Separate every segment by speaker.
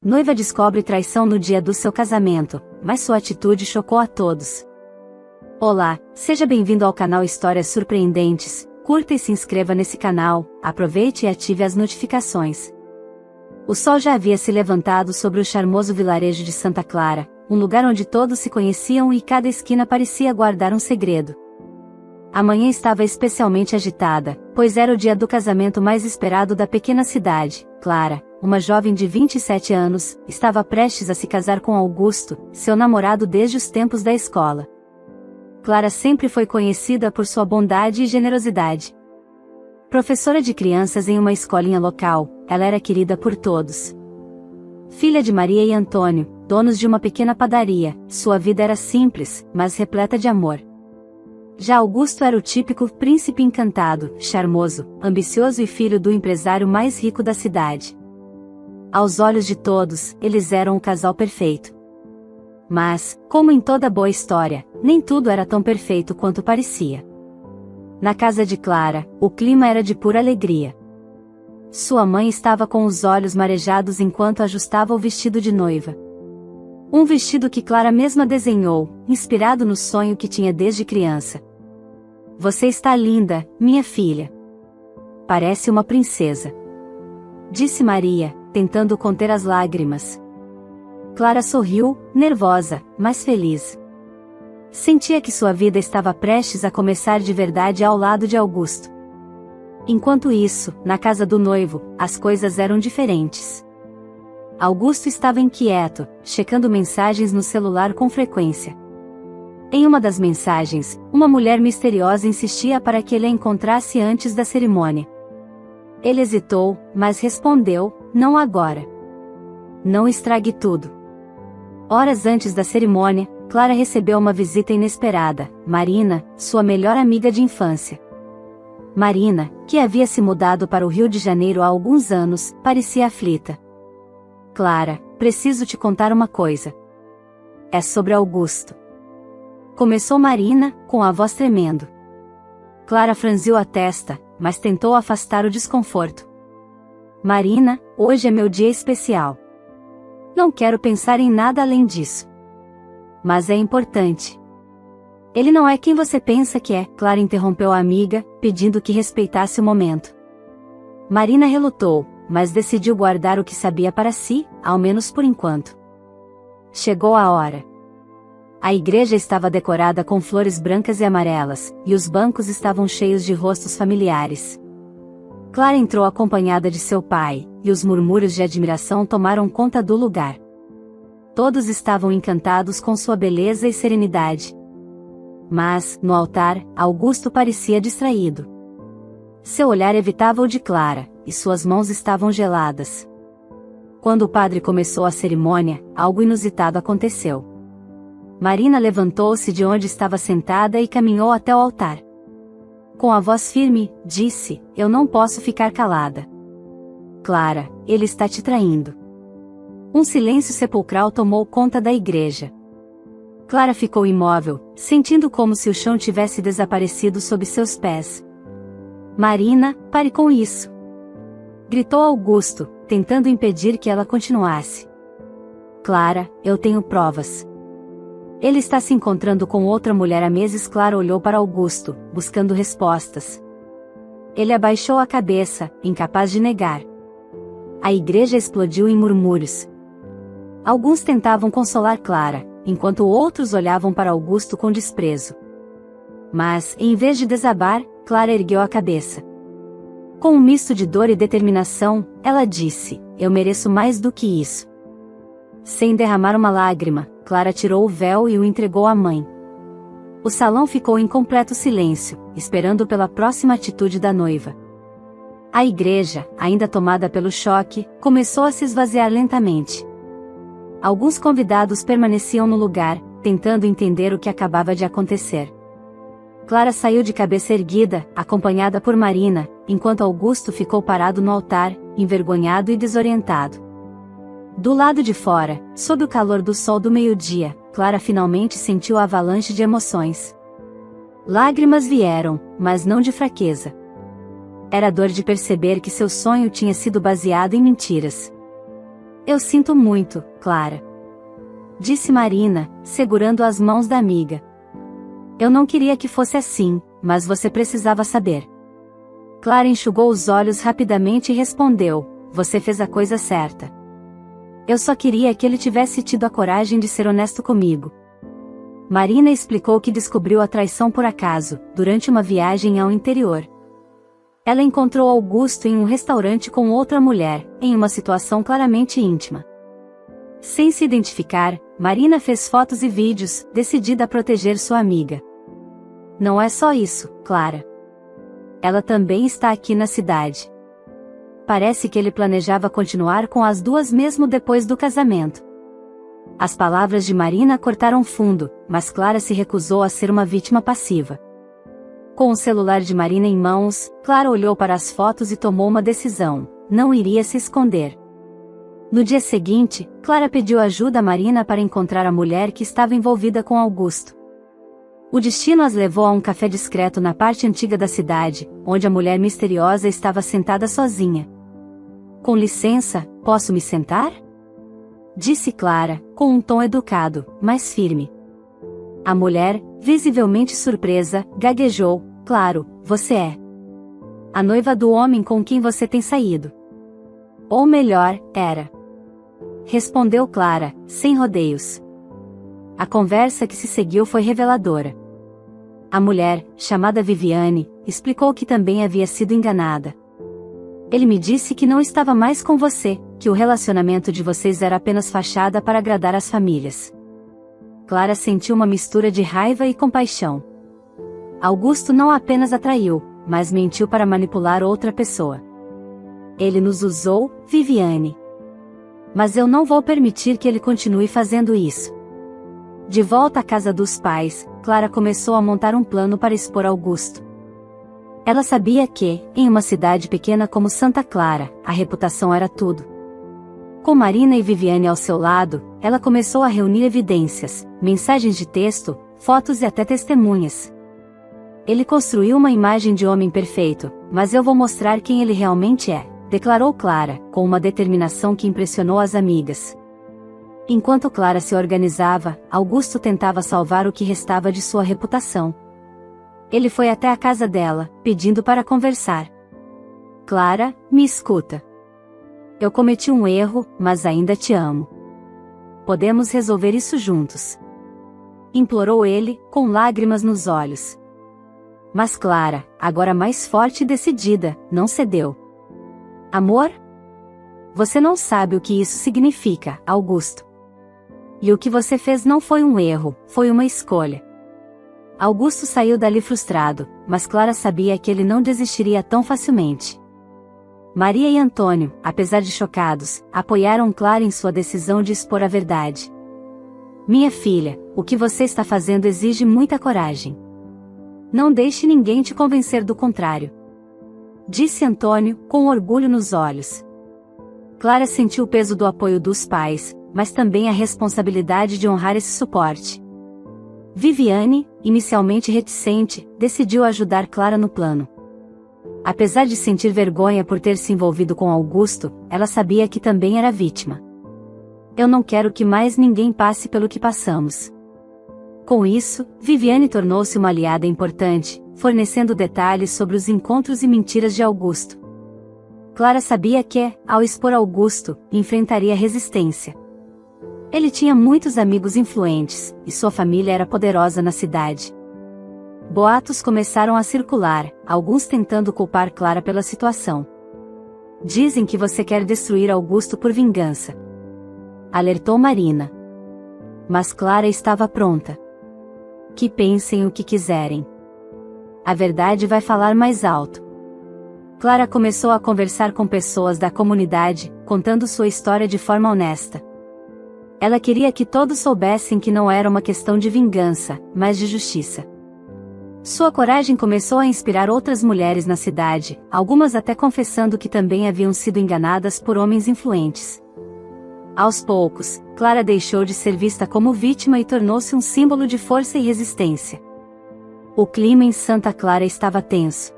Speaker 1: Noiva descobre traição no dia do seu casamento, mas sua atitude chocou a todos. Olá, seja bem-vindo ao canal Histórias Surpreendentes. Curta e se inscreva nesse canal, aproveite e ative as notificações. O sol já havia se levantado sobre o charmoso vilarejo de Santa Clara, um lugar onde todos se conheciam e cada esquina parecia guardar um segredo. A manhã estava especialmente agitada, pois era o dia do casamento mais esperado da pequena cidade. Clara, uma jovem de 27 anos, estava prestes a se casar com Augusto, seu namorado desde os tempos da escola. Clara sempre foi conhecida por sua bondade e generosidade. Professora de crianças em uma escolinha local, ela era querida por todos. Filha de Maria e Antônio, donos de uma pequena padaria, sua vida era simples, mas repleta de amor. Já Augusto era o típico príncipe encantado, charmoso, ambicioso e filho do empresário mais rico da cidade. Aos olhos de todos, eles eram o casal perfeito. Mas, como em toda boa história, nem tudo era tão perfeito quanto parecia. Na casa de Clara, o clima era de pura alegria. Sua mãe estava com os olhos marejados enquanto ajustava o vestido de noiva. Um vestido que Clara mesma desenhou, inspirado no sonho que tinha desde criança. "Você está linda, minha filha. Parece uma princesa", disse Maria, tentando conter as lágrimas. Clara sorriu, nervosa, mas feliz. Sentia que sua vida estava prestes a começar de verdade ao lado de Augusto. Enquanto isso, na casa do noivo, as coisas eram diferentes. Augusto estava inquieto, checando mensagens no celular com frequência. Em uma das mensagens, uma mulher misteriosa insistia para que ele a encontrasse antes da cerimônia. Ele hesitou, mas respondeu: "Não agora. Não estrague tudo." Horas antes da cerimônia, Clara recebeu uma visita inesperada: Marina, sua melhor amiga de infância. Marina, que havia se mudado para o Rio de Janeiro há alguns anos, parecia aflita. "Clara, preciso te contar uma coisa. É sobre Augusto." Começou Marina, com a voz tremendo. Clara franziu a testa, mas tentou afastar o desconforto. "Marina, hoje é meu dia especial. Não quero pensar em nada além disso. Mas é importante." "Ele não é quem você pensa que é", Clara interrompeu a amiga, pedindo que respeitasse o momento. Marina relutou, mas decidiu guardar o que sabia para si, ao menos por enquanto. Chegou a hora. A igreja estava decorada com flores brancas e amarelas, e os bancos estavam cheios de rostos familiares. Clara entrou acompanhada de seu pai, e os murmúrios de admiração tomaram conta do lugar. Todos estavam encantados com sua beleza e serenidade. Mas, no altar, Augusto parecia distraído. Seu olhar evitava o de Clara, e suas mãos estavam geladas. Quando o padre começou a cerimônia, algo inusitado aconteceu. Marina levantou-se de onde estava sentada e caminhou até o altar. Com a voz firme, disse: "Eu não posso ficar calada. Clara, ele está te traindo." Um silêncio sepulcral tomou conta da igreja. Clara ficou imóvel, sentindo como se o chão tivesse desaparecido sob seus pés. "Marina, pare com isso!" gritou Augusto, tentando impedir que ela continuasse. "Clara, eu tenho provas. Ele está se encontrando com outra mulher há meses." Clara olhou para Augusto, buscando respostas. Ele abaixou a cabeça, incapaz de negar. A igreja explodiu em murmúrios. Alguns tentavam consolar Clara, enquanto outros olhavam para Augusto com desprezo. Mas, em vez de desabar, Clara ergueu a cabeça. Com um misto de dor e determinação, ela disse: "Eu mereço mais do que isso." Sem derramar uma lágrima, Clara tirou o véu e o entregou à mãe. O salão ficou em completo silêncio, esperando pela próxima atitude da noiva. A igreja, ainda tomada pelo choque, começou a se esvaziar lentamente. Alguns convidados permaneciam no lugar, tentando entender o que acabava de acontecer. Clara saiu de cabeça erguida, acompanhada por Marina, enquanto Augusto ficou parado no altar, envergonhado e desorientado. Do lado de fora, sob o calor do sol do meio-dia, Clara finalmente sentiu a avalanche de emoções. Lágrimas vieram, mas não de fraqueza. Era dor de perceber que seu sonho tinha sido baseado em mentiras. Eu sinto muito, Clara. Disse Marina, segurando as mãos da amiga. Eu não queria que fosse assim, mas você precisava saber. Clara enxugou os olhos rapidamente e respondeu, você fez a coisa certa. Eu só queria que ele tivesse tido a coragem de ser honesto comigo. Marina explicou que descobriu a traição por acaso, durante uma viagem ao interior. Ela encontrou Augusto em um restaurante com outra mulher, em uma situação claramente íntima. Sem se identificar, Marina fez fotos e vídeos, decidida a proteger sua amiga. Não é só isso, Clara. Ela também está aqui na cidade. Parece que ele planejava continuar com as duas mesmo depois do casamento. As palavras de Marina cortaram fundo, mas Clara se recusou a ser uma vítima passiva. Com o celular de Marina em mãos, Clara olhou para as fotos e tomou uma decisão: não iria se esconder. No dia seguinte, Clara pediu ajuda a Marina para encontrar a mulher que estava envolvida com Augusto. O destino as levou a um café discreto na parte antiga da cidade, onde a mulher misteriosa estava sentada sozinha. Com licença, posso me sentar? Disse Clara, com um tom educado, mas firme. A mulher, visivelmente surpresa, gaguejou, claro, você é a noiva do homem com quem você tem saído. Ou melhor, era. Respondeu Clara, sem rodeios. A conversa que se seguiu foi reveladora. A mulher, chamada Viviane, explicou que também havia sido enganada. Ele me disse que não estava mais com você, que o relacionamento de vocês era apenas fachada para agradar as famílias. Clara sentiu uma mistura de raiva e compaixão. Augusto não apenas a traiu, mas mentiu para manipular outra pessoa. Ele nos usou, Viviane. Mas eu não vou permitir que ele continue fazendo isso. De volta à casa dos pais, Clara começou a montar um plano para expor Augusto. Ela sabia que, em uma cidade pequena como Santa Clara, a reputação era tudo. Com Marina e Viviane ao seu lado, ela começou a reunir evidências, mensagens de texto, fotos e até testemunhas. Ele construiu uma imagem de homem perfeito, mas eu vou mostrar quem ele realmente é, declarou Clara, com uma determinação que impressionou as amigas. Enquanto Clara se organizava, Augusto tentava salvar o que restava de sua reputação. Ele foi até a casa dela, pedindo para conversar. Clara, me escuta. Eu cometi um erro, mas ainda te amo. Podemos resolver isso juntos. Implorou ele, com lágrimas nos olhos. Mas Clara, agora mais forte e decidida, não cedeu. Amor? Você não sabe o que isso significa, Augusto. E o que você fez não foi um erro, foi uma escolha. Augusto saiu dali frustrado, mas Clara sabia que ele não desistiria tão facilmente. Maria e Antônio, apesar de chocados, apoiaram Clara em sua decisão de expor a verdade. Minha filha, o que você está fazendo exige muita coragem. Não deixe ninguém te convencer do contrário. Disse Antônio, com orgulho nos olhos. Clara sentiu o peso do apoio dos pais, mas também a responsabilidade de honrar esse suporte. Viviane, inicialmente reticente, decidiu ajudar Clara no plano. Apesar de sentir vergonha por ter se envolvido com Augusto, ela sabia que também era vítima. Eu não quero que mais ninguém passe pelo que passamos. Com isso, Viviane tornou-se uma aliada importante, fornecendo detalhes sobre os encontros e mentiras de Augusto. Clara sabia que, ao expor Augusto, enfrentaria resistência. Ele tinha muitos amigos influentes, e sua família era poderosa na cidade. Boatos começaram a circular, alguns tentando culpar Clara pela situação. Dizem que você quer destruir Augusto por vingança. Alertou Marina. Mas Clara estava pronta. Que pensem o que quiserem. A verdade vai falar mais alto. Clara começou a conversar com pessoas da comunidade, contando sua história de forma honesta. Ela queria que todos soubessem que não era uma questão de vingança, mas de justiça. Sua coragem começou a inspirar outras mulheres na cidade, algumas até confessando que também haviam sido enganadas por homens influentes. Aos poucos, Clara deixou de ser vista como vítima e tornou-se um símbolo de força e resistência. O clima em Santa Clara estava tenso.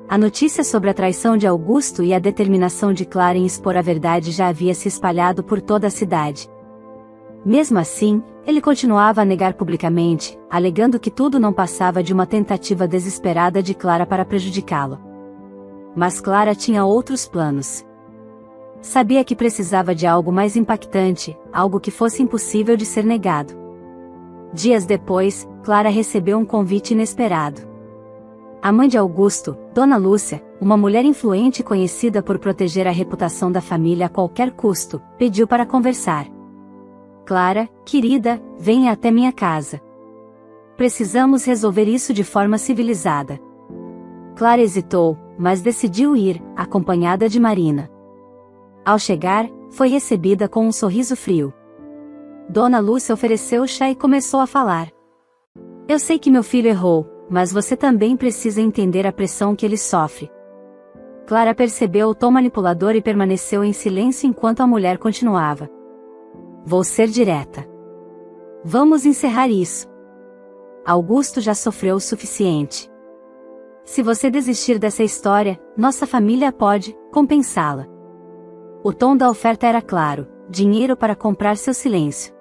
Speaker 1: A notícia sobre a traição de Augusto e a determinação de Clara em expor a verdade já havia se espalhado por toda a cidade. Mesmo assim, ele continuava a negar publicamente, alegando que tudo não passava de uma tentativa desesperada de Clara para prejudicá-lo. Mas Clara tinha outros planos. Sabia que precisava de algo mais impactante, algo que fosse impossível de ser negado. Dias depois, Clara recebeu um convite inesperado. A mãe de Augusto, Dona Lúcia, uma mulher influente conhecida por proteger a reputação da família a qualquer custo, pediu para conversar. Clara, querida, venha até minha casa. Precisamos resolver isso de forma civilizada. Clara hesitou, mas decidiu ir, acompanhada de Marina. Ao chegar, foi recebida com um sorriso frio. Dona Lúcia ofereceu chá e começou a falar. Eu sei que meu filho errou, mas você também precisa entender a pressão que ele sofre. Clara percebeu o tom manipulador e permaneceu em silêncio enquanto a mulher continuava. Vou ser direta. Vamos encerrar isso. Augusto já sofreu o suficiente. Se você desistir dessa história, nossa família pode compensá-la. O tom da oferta era claro, dinheiro para comprar seu silêncio.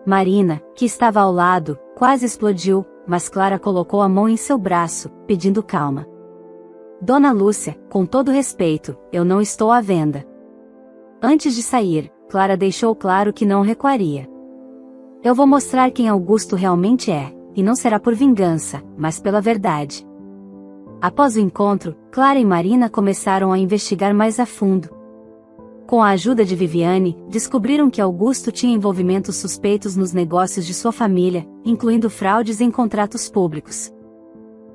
Speaker 1: Marina, que estava ao lado, quase explodiu, mas Clara colocou a mão em seu braço, pedindo calma. Dona Lúcia, com todo respeito, eu não estou à venda. Antes de sair, Clara deixou claro que não recuaria. Eu vou mostrar quem Augusto realmente é, e não será por vingança, mas pela verdade. Após o encontro, Clara e Marina começaram a investigar mais a fundo. Com a ajuda de Viviane, descobriram que Augusto tinha envolvimentos suspeitos nos negócios de sua família, incluindo fraudes em contratos públicos.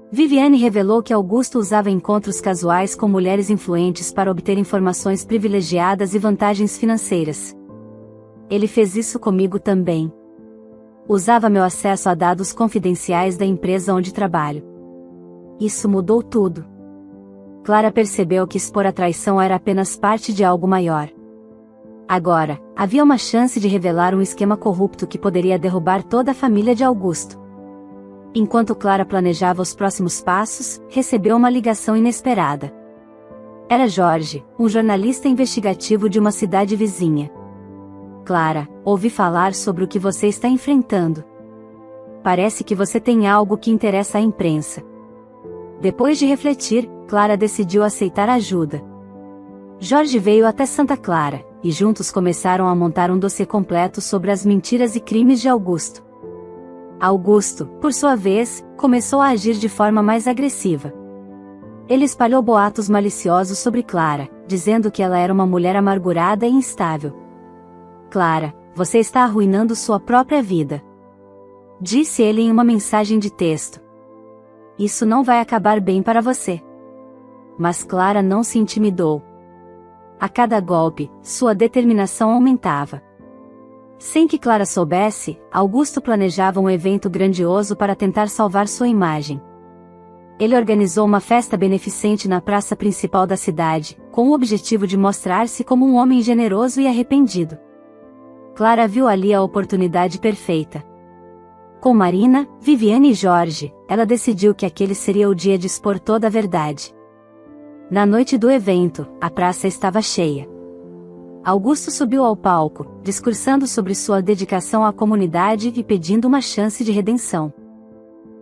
Speaker 1: Viviane revelou que Augusto usava encontros casuais com mulheres influentes para obter informações privilegiadas e vantagens financeiras. Ele fez isso comigo também. Usava meu acesso a dados confidenciais da empresa onde trabalho. Isso mudou tudo. Clara percebeu que expor a traição era apenas parte de algo maior. Agora, havia uma chance de revelar um esquema corrupto que poderia derrubar toda a família de Augusto. Enquanto Clara planejava os próximos passos, recebeu uma ligação inesperada. Era Jorge, um jornalista investigativo de uma cidade vizinha. Clara, ouvi falar sobre o que você está enfrentando. Parece que você tem algo que interessa à imprensa. Depois de refletir, Clara decidiu aceitar ajuda. Jorge veio até Santa Clara, e juntos começaram a montar um dossiê completo sobre as mentiras e crimes de Augusto. Augusto, por sua vez, começou a agir de forma mais agressiva. Ele espalhou boatos maliciosos sobre Clara, dizendo que ela era uma mulher amargurada e instável. Clara, você está arruinando sua própria vida. Disse ele em uma mensagem de texto. Isso não vai acabar bem para você. Mas Clara não se intimidou. A cada golpe, sua determinação aumentava. Sem que Clara soubesse, Augusto planejava um evento grandioso para tentar salvar sua imagem. Ele organizou uma festa beneficente na praça principal da cidade, com o objetivo de mostrar-se como um homem generoso e arrependido. Clara viu ali a oportunidade perfeita. Com Marina, Viviane e Jorge, ela decidiu que aquele seria o dia de expor toda a verdade. Na noite do evento, a praça estava cheia. Augusto subiu ao palco, discursando sobre sua dedicação à comunidade e pedindo uma chance de redenção.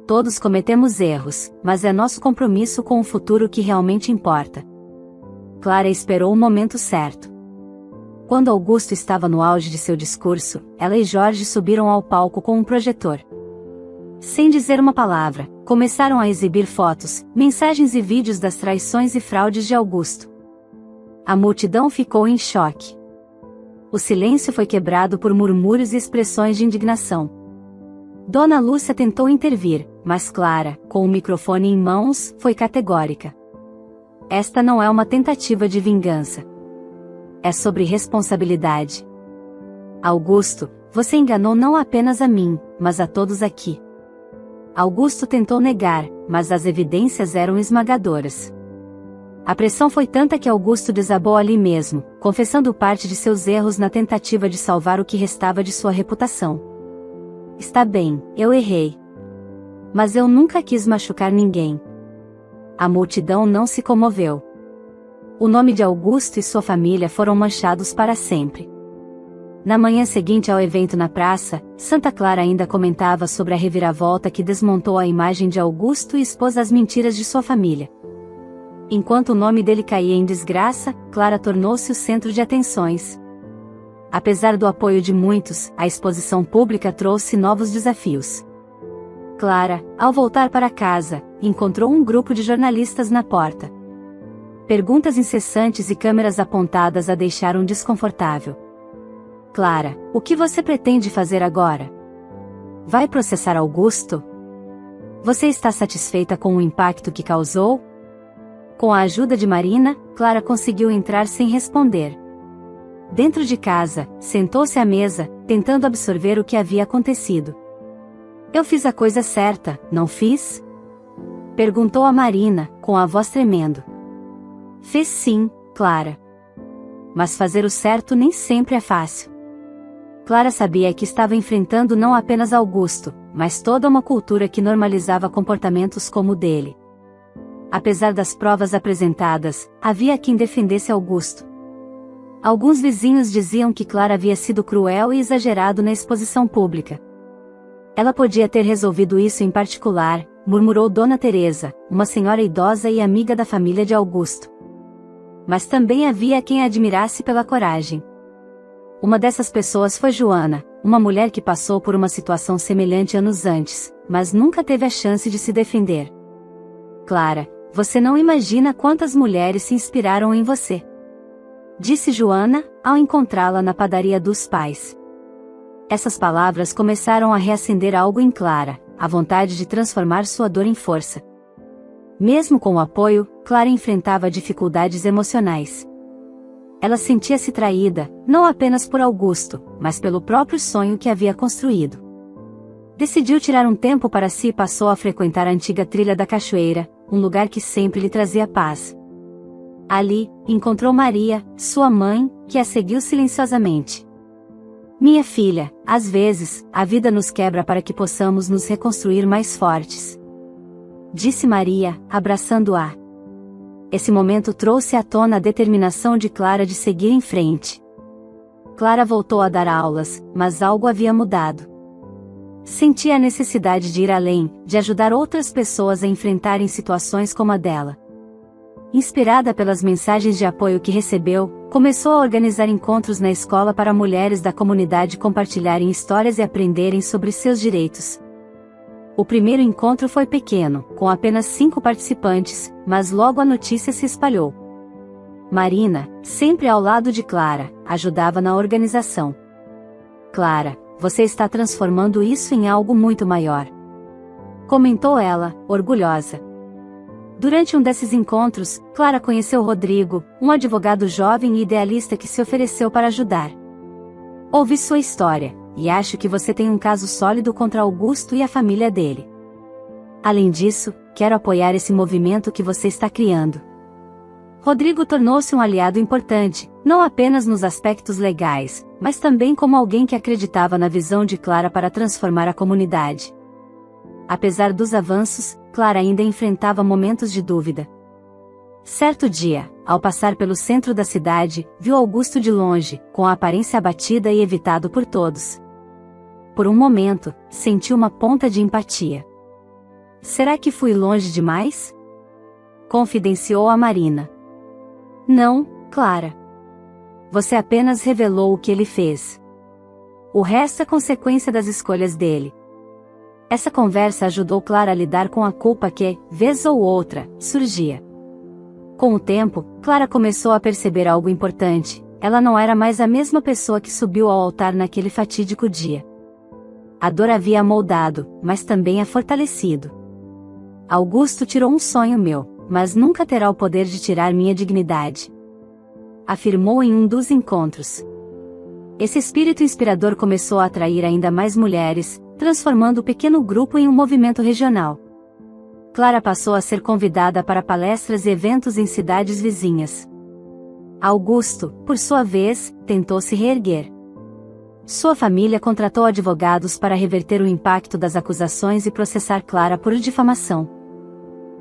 Speaker 1: Todos cometemos erros, mas é nosso compromisso com o futuro que realmente importa. Clara esperou o momento certo. Quando Augusto estava no auge de seu discurso, ela e Jorge subiram ao palco com um projetor. Sem dizer uma palavra, começaram a exibir fotos, mensagens e vídeos das traições e fraudes de Augusto. A multidão ficou em choque. O silêncio foi quebrado por murmúrios e expressões de indignação. Dona Lúcia tentou intervir, mas Clara, com o microfone em mãos, foi categórica. Esta não é uma tentativa de vingança. É sobre responsabilidade. Augusto, você enganou não apenas a mim, mas a todos aqui. Augusto tentou negar, mas as evidências eram esmagadoras. A pressão foi tanta que Augusto desabou ali mesmo, confessando parte de seus erros na tentativa de salvar o que restava de sua reputação. Está bem, eu errei. Mas eu nunca quis machucar ninguém. a multidão não se comoveu. O nome de Augusto e sua família foram manchados para sempre. Na manhã seguinte ao evento na praça, Santa Clara ainda comentava sobre a reviravolta que desmontou a imagem de Augusto e expôs as mentiras de sua família. Enquanto o nome dele caía em desgraça, Clara tornou-se o centro de atenções. Apesar do apoio de muitos, a exposição pública trouxe novos desafios. Clara, ao voltar para casa, encontrou um grupo de jornalistas na porta. Perguntas incessantes e câmeras apontadas a deixaram desconfortável. Clara, o que você pretende fazer agora? Vai processar Augusto? Você está satisfeita com o impacto que causou? Com a ajuda de Marina, Clara conseguiu entrar sem responder. Dentro de casa, sentou-se à mesa, tentando absorver o que havia acontecido. Eu fiz a coisa certa, não fiz? Perguntou a Marina, com a voz tremendo. Fez sim, Clara. Mas fazer o certo nem sempre é fácil. Clara sabia que estava enfrentando não apenas Augusto, mas toda uma cultura que normalizava comportamentos como o dele. Apesar das provas apresentadas, havia quem defendesse Augusto. Alguns vizinhos diziam que Clara havia sido cruel e exagerado na exposição pública. Ela podia ter resolvido isso em particular, murmurou Dona Teresa, uma senhora idosa e amiga da família de Augusto. Mas também havia quem a admirasse pela coragem. Uma dessas pessoas foi Joana, uma mulher que passou por uma situação semelhante anos antes, mas nunca teve a chance de se defender. Clara, você não imagina quantas mulheres se inspiraram em você, disse Joana, ao encontrá-la na padaria dos pais. Essas palavras começaram a reacender algo em Clara, a vontade de transformar sua dor em força. Mesmo com o apoio, Clara enfrentava dificuldades emocionais. Ela sentia-se traída, não apenas por Augusto, mas pelo próprio sonho que havia construído. Decidiu tirar um tempo para si e passou a frequentar a antiga trilha da cachoeira, um lugar que sempre lhe trazia paz. Ali, encontrou Maria, sua mãe, que a seguiu silenciosamente. Minha filha, às vezes, a vida nos quebra para que possamos nos reconstruir mais fortes, disse Maria, abraçando-a. Esse momento trouxe à tona a determinação de Clara de seguir em frente. Clara voltou a dar aulas, mas algo havia mudado. Sentia a necessidade de ir além, de ajudar outras pessoas a enfrentarem situações como a dela. Inspirada pelas mensagens de apoio que recebeu, começou a organizar encontros na escola para mulheres da comunidade compartilharem histórias e aprenderem sobre seus direitos. O primeiro encontro foi pequeno, com apenas 5 participantes, mas logo a notícia se espalhou. Marina, sempre ao lado de Clara, ajudava na organização. Clara, você está transformando isso em algo muito maior, comentou ela, orgulhosa. Durante um desses encontros, Clara conheceu Rodrigo, um advogado jovem e idealista que se ofereceu para ajudar. Ouvi sua história, e acho que você tem um caso sólido contra Augusto e a família dele. Além disso, quero apoiar esse movimento que você está criando. Rodrigo tornou-se um aliado importante, não apenas nos aspectos legais, mas também como alguém que acreditava na visão de Clara para transformar a comunidade. Apesar dos avanços, Clara ainda enfrentava momentos de dúvida. Certo dia, ao passar pelo centro da cidade, viu Augusto de longe, com a aparência abatida e evitado por todos. Por um momento, sentiu uma ponta de empatia. Será que fui longe demais? Confidenciou a Marina. Não, Clara. Você apenas revelou o que ele fez. O resto é consequência das escolhas dele. Essa conversa ajudou Clara a lidar com a culpa que, vez ou outra, surgia. Com o tempo, Clara começou a perceber algo importante: ela não era mais a mesma pessoa que subiu ao altar naquele fatídico dia. A dor havia a moldado, mas também a fortalecido. Augusto tirou um sonho meu, mas nunca terá o poder de tirar minha dignidade, afirmou em um dos encontros. Esse espírito inspirador começou a atrair ainda mais mulheres, transformando o pequeno grupo em um movimento regional. Clara passou a ser convidada para palestras e eventos em cidades vizinhas. Augusto, por sua vez, tentou se reerguer. Sua família contratou advogados para reverter o impacto das acusações e processar Clara por difamação.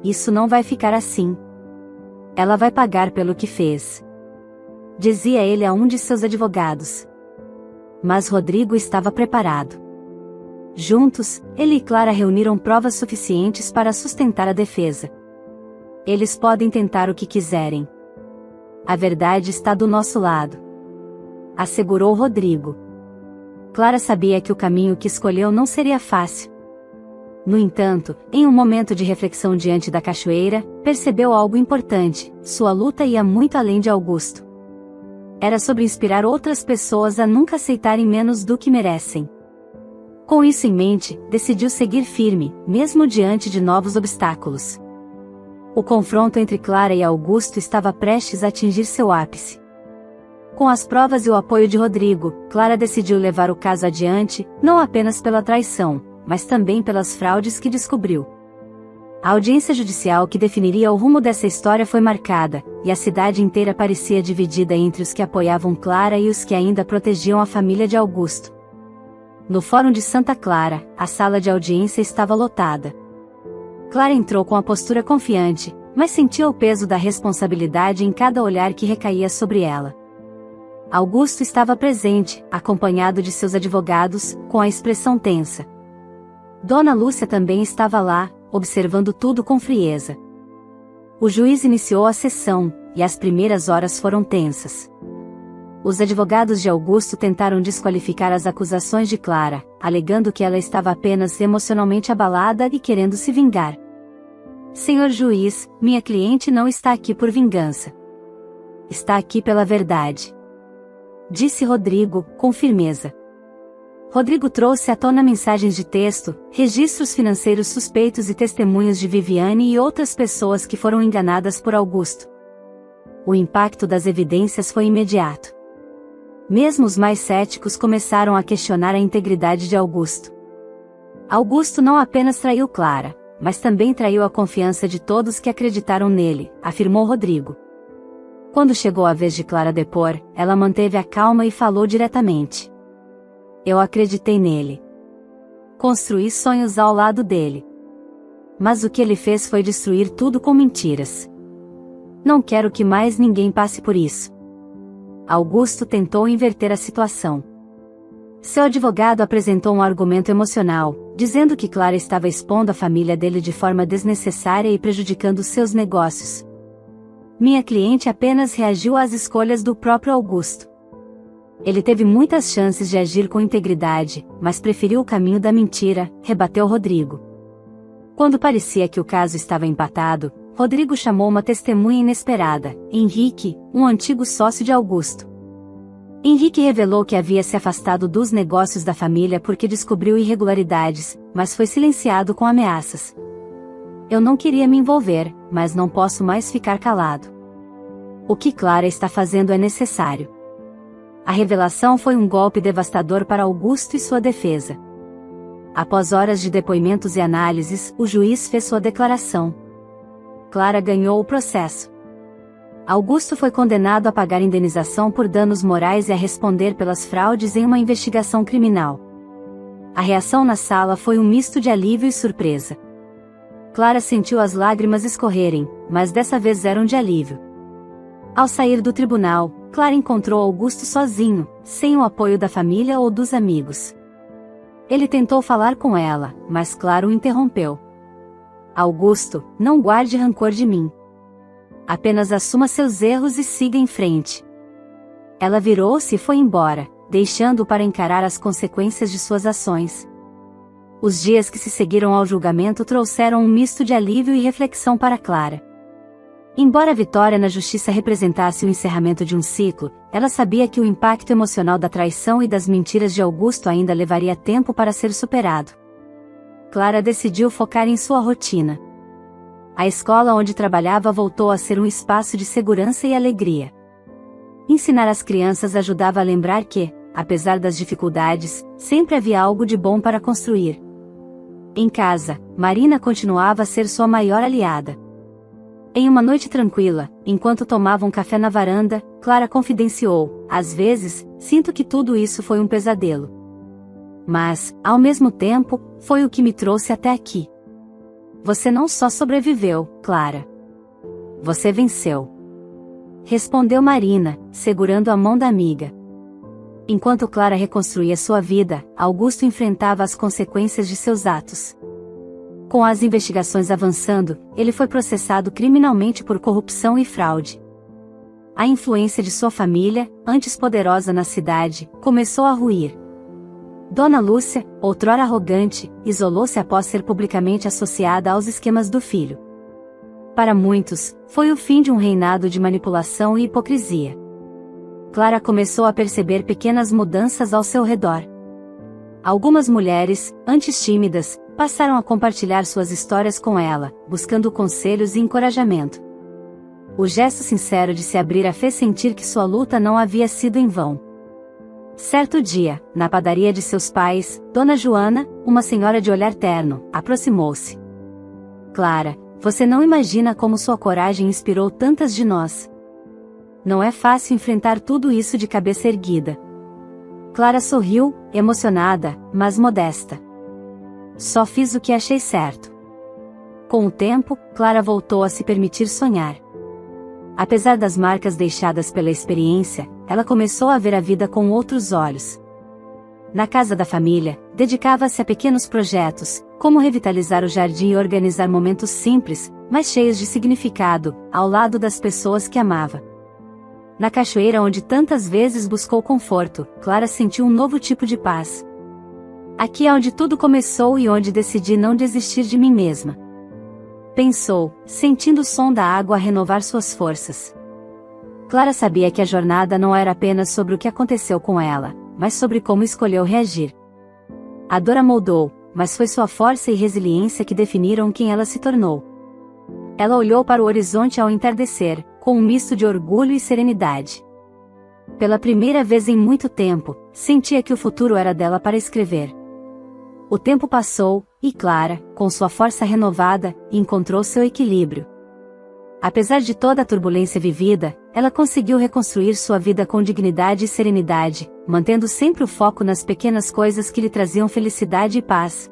Speaker 1: isso não vai ficar assim. Ela vai pagar pelo que fez. Dizia ele a um de seus advogados. Mas Rodrigo estava preparado. Juntos, ele e Clara reuniram provas suficientes para sustentar a defesa. Eles podem tentar o que quiserem. A verdade está do nosso lado, assegurou Rodrigo. Clara sabia que o caminho que escolheu não seria fácil. No entanto, em um momento de reflexão diante da cachoeira, percebeu algo importante: sua luta ia muito além de Augusto. Era sobre inspirar outras pessoas a nunca aceitarem menos do que merecem. Com isso em mente, decidiu seguir firme, mesmo diante de novos obstáculos. O confronto entre Clara e Augusto estava prestes a atingir seu ápice. Com as provas e o apoio de Rodrigo, Clara decidiu levar o caso adiante, não apenas pela traição, mas também pelas fraudes que descobriu. A audiência judicial que definiria o rumo dessa história foi marcada, e a cidade inteira parecia dividida entre os que apoiavam Clara e os que ainda protegiam a família de Augusto. No Fórum de Santa Clara, a sala de audiência estava lotada. Clara entrou com a postura confiante, mas sentia o peso da responsabilidade em cada olhar que recaía sobre ela. Augusto estava presente, acompanhado de seus advogados, com a expressão tensa. Dona Lúcia também estava lá, observando tudo com frieza. O juiz iniciou a sessão, e as primeiras horas foram tensas. Os advogados de Augusto tentaram desqualificar as acusações de Clara, alegando que ela estava apenas emocionalmente abalada e querendo se vingar. Senhor juiz, minha cliente não está aqui por vingança. Está aqui pela verdade. Disse Rodrigo, com firmeza. Rodrigo trouxe à tona mensagens de texto, registros financeiros suspeitos e testemunhos de Viviane e outras pessoas que foram enganadas por Augusto. O impacto das evidências foi imediato. Mesmo os mais céticos começaram a questionar a integridade de Augusto. Augusto não apenas traiu Clara, mas também traiu a confiança de todos que acreditaram nele, afirmou Rodrigo. Quando chegou a vez de Clara depor, ela manteve a calma e falou diretamente. Eu acreditei nele. Construí sonhos ao lado dele. Mas o que ele fez foi destruir tudo com mentiras. Não quero que mais ninguém passe por isso. Augusto tentou inverter a situação. Seu advogado apresentou um argumento emocional, dizendo que Clara estava expondo a família dele de forma desnecessária e prejudicando seus negócios. Minha cliente apenas reagiu às escolhas do próprio Augusto. Ele teve muitas chances de agir com integridade, mas preferiu o caminho da mentira, rebateu Rodrigo. Quando parecia que o caso estava empatado, Rodrigo chamou uma testemunha inesperada, Henrique, um antigo sócio de Augusto. Henrique revelou que havia se afastado dos negócios da família porque descobriu irregularidades, mas foi silenciado com ameaças. Eu não queria me envolver, mas não posso mais ficar calado. O que Clara está fazendo é necessário. A revelação foi um golpe devastador para Augusto e sua defesa. Após horas de depoimentos e análises, o juiz fez sua declaração. Clara ganhou o processo. Augusto foi condenado a pagar indenização por danos morais e a responder pelas fraudes em uma investigação criminal. A reação na sala foi um misto de alívio e surpresa. Clara sentiu as lágrimas escorrerem, mas dessa vez eram de alívio. Ao sair do tribunal, Clara encontrou Augusto sozinho, sem o apoio da família ou dos amigos. Ele tentou falar com ela, mas Clara o interrompeu. Augusto, não guarde rancor de mim. Apenas assuma seus erros e siga em frente. Ela virou-se e foi embora, deixando-o para encarar as consequências de suas ações. Os dias que se seguiram ao julgamento trouxeram um misto de alívio e reflexão para Clara. Embora a vitória na justiça representasse o encerramento de um ciclo, ela sabia que o impacto emocional da traição e das mentiras de Augusto ainda levaria tempo para ser superado. Clara decidiu focar em sua rotina. A escola onde trabalhava voltou a ser um espaço de segurança e alegria. Ensinar as crianças ajudava a lembrar que, apesar das dificuldades, sempre havia algo de bom para construir. Em casa, Marina continuava a ser sua maior aliada. Em uma noite tranquila, enquanto tomavam café na varanda, Clara confidenciou: às vezes, sinto que tudo isso foi um pesadelo. Mas, ao mesmo tempo, foi o que me trouxe até aqui. Você não só sobreviveu, Clara. Você venceu. Respondeu Marina, segurando a mão da amiga. Enquanto Clara reconstruía sua vida, Augusto enfrentava as consequências de seus atos. Com as investigações avançando, ele foi processado criminalmente por corrupção e fraude. A influência de sua família, antes poderosa na cidade, começou a ruir. Dona Lúcia, outrora arrogante, isolou-se após ser publicamente associada aos esquemas do filho. Para muitos, foi o fim de um reinado de manipulação e hipocrisia. Clara começou a perceber pequenas mudanças ao seu redor. Algumas mulheres, antes tímidas, passaram a compartilhar suas histórias com ela, buscando conselhos e encorajamento. O gesto sincero de se abrir a fez sentir que sua luta não havia sido em vão. Certo dia, na padaria de seus pais, Dona Joana, uma senhora de olhar terno, aproximou-se. Clara, você não imagina como sua coragem inspirou tantas de nós. Não é fácil enfrentar tudo isso de cabeça erguida. Clara sorriu, emocionada, mas modesta. Só fiz o que achei certo. Com o tempo, Clara voltou a se permitir sonhar. Apesar das marcas deixadas pela experiência, ela começou a ver a vida com outros olhos. Na casa da família, dedicava-se a pequenos projetos, como revitalizar o jardim e organizar momentos simples, mas cheios de significado, ao lado das pessoas que amava. Na cachoeira onde tantas vezes buscou conforto, Clara sentiu um novo tipo de paz. Aqui é onde tudo começou e onde decidi não desistir de mim mesma. Pensou, sentindo o som da água renovar suas forças. Clara sabia que a jornada não era apenas sobre o que aconteceu com ela, mas sobre como escolheu reagir. A dor a moldou, mas foi sua força e resiliência que definiram quem ela se tornou. Ela olhou para o horizonte ao entardecer, com um misto de orgulho e serenidade. Pela primeira vez em muito tempo, sentia que o futuro era dela para escrever. O tempo passou, e Clara, com sua força renovada, encontrou seu equilíbrio. Apesar de toda a turbulência vivida, ela conseguiu reconstruir sua vida com dignidade e serenidade, mantendo sempre o foco nas pequenas coisas que lhe traziam felicidade e paz.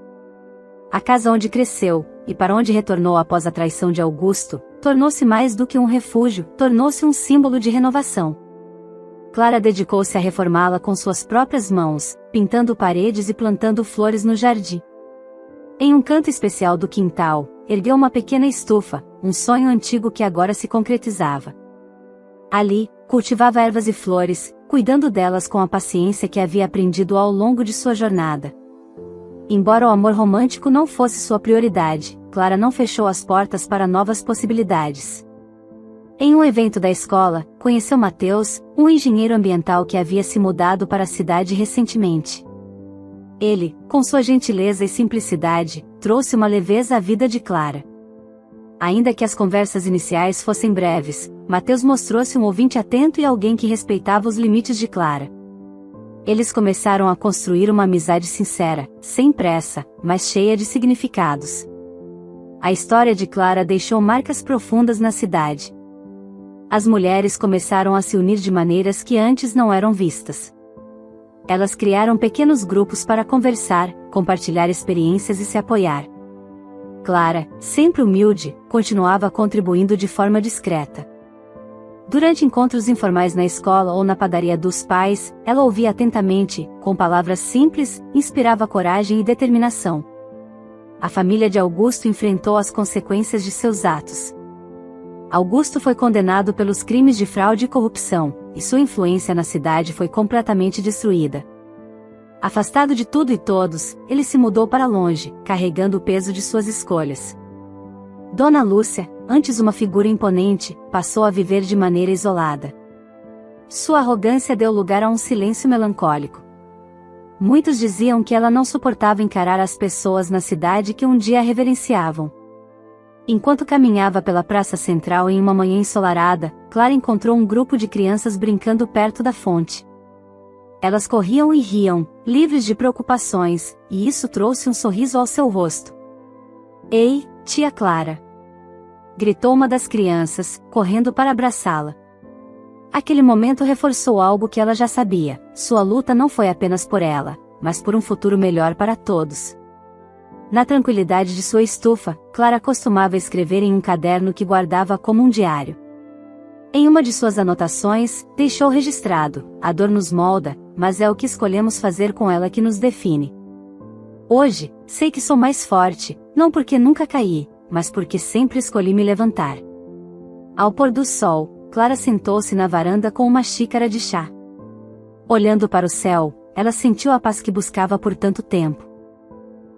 Speaker 1: A casa onde cresceu, e para onde retornou após a traição de Augusto, tornou-se mais do que um refúgio, tornou-se um símbolo de renovação. Clara dedicou-se a reformá-la com suas próprias mãos, pintando paredes e plantando flores no jardim. Em um canto especial do quintal, ergueu uma pequena estufa, um sonho antigo que agora se concretizava. Ali, cultivava ervas e flores, cuidando delas com a paciência que havia aprendido ao longo de sua jornada. Embora o amor romântico não fosse sua prioridade, Clara não fechou as portas para novas possibilidades. Em um evento da escola, conheceu Mateus, um engenheiro ambiental que havia se mudado para a cidade recentemente. Ele, com sua gentileza e simplicidade, trouxe uma leveza à vida de Clara. Ainda que as conversas iniciais fossem breves, Mateus mostrou-se um ouvinte atento e alguém que respeitava os limites de Clara. Eles começaram a construir uma amizade sincera, sem pressa, mas cheia de significados. A história de Clara deixou marcas profundas na cidade. As mulheres começaram a se unir de maneiras que antes não eram vistas. Elas criaram pequenos grupos para conversar, compartilhar experiências e se apoiar. Clara, sempre humilde, continuava contribuindo de forma discreta. Durante encontros informais na escola ou na padaria dos pais, ela ouvia atentamente, com palavras simples, inspirava coragem e determinação. A família de Augusto enfrentou as consequências de seus atos. Augusto foi condenado pelos crimes de fraude e corrupção, e sua influência na cidade foi completamente destruída. Afastado de tudo e todos, ele se mudou para longe, carregando o peso de suas escolhas. Dona Lúcia, antes uma figura imponente, passou a viver de maneira isolada. Sua arrogância deu lugar a um silêncio melancólico. Muitos diziam que ela não suportava encarar as pessoas na cidade que um dia a reverenciavam. Enquanto caminhava pela praça central em uma manhã ensolarada, Clara encontrou um grupo de crianças brincando perto da fonte. Elas corriam e riam, livres de preocupações, e isso trouxe um sorriso ao seu rosto. "Ei, tia Clara!" gritou uma das crianças, correndo para abraçá-la. Aquele momento reforçou algo que ela já sabia: sua luta não foi apenas por ela, mas por um futuro melhor para todos. Na tranquilidade de sua estufa, Clara costumava escrever em um caderno que guardava como um diário. Em uma de suas anotações, deixou registrado: a dor nos molda, mas é o que escolhemos fazer com ela que nos define. Hoje, sei que sou mais forte, não porque nunca caí, mas porque sempre escolhi me levantar. Ao pôr do sol, Clara sentou-se na varanda com uma xícara de chá. Olhando para o céu, ela sentiu a paz que buscava por tanto tempo.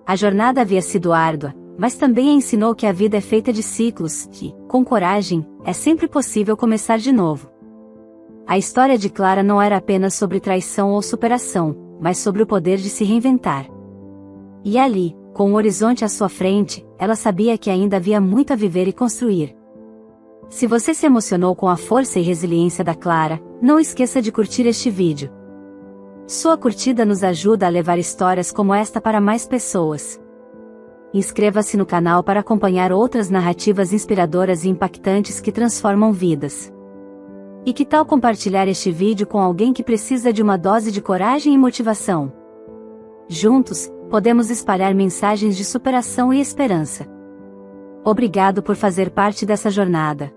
Speaker 1: A jornada havia sido árdua, mas também a ensinou que a vida é feita de ciclos, e, com coragem, é sempre possível começar de novo. A história de Clara não era apenas sobre traição ou superação, mas sobre o poder de se reinventar. E ali, com o horizonte à sua frente, ela sabia que ainda havia muito a viver e construir. Se você se emocionou com a força e resiliência da Clara, não esqueça de curtir este vídeo. Sua curtida nos ajuda a levar histórias como esta para mais pessoas. Inscreva-se no canal para acompanhar outras narrativas inspiradoras e impactantes que transformam vidas. E que tal compartilhar este vídeo com alguém que precisa de uma dose de coragem e motivação? Juntos, podemos espalhar mensagens de superação e esperança. Obrigado por fazer parte dessa jornada.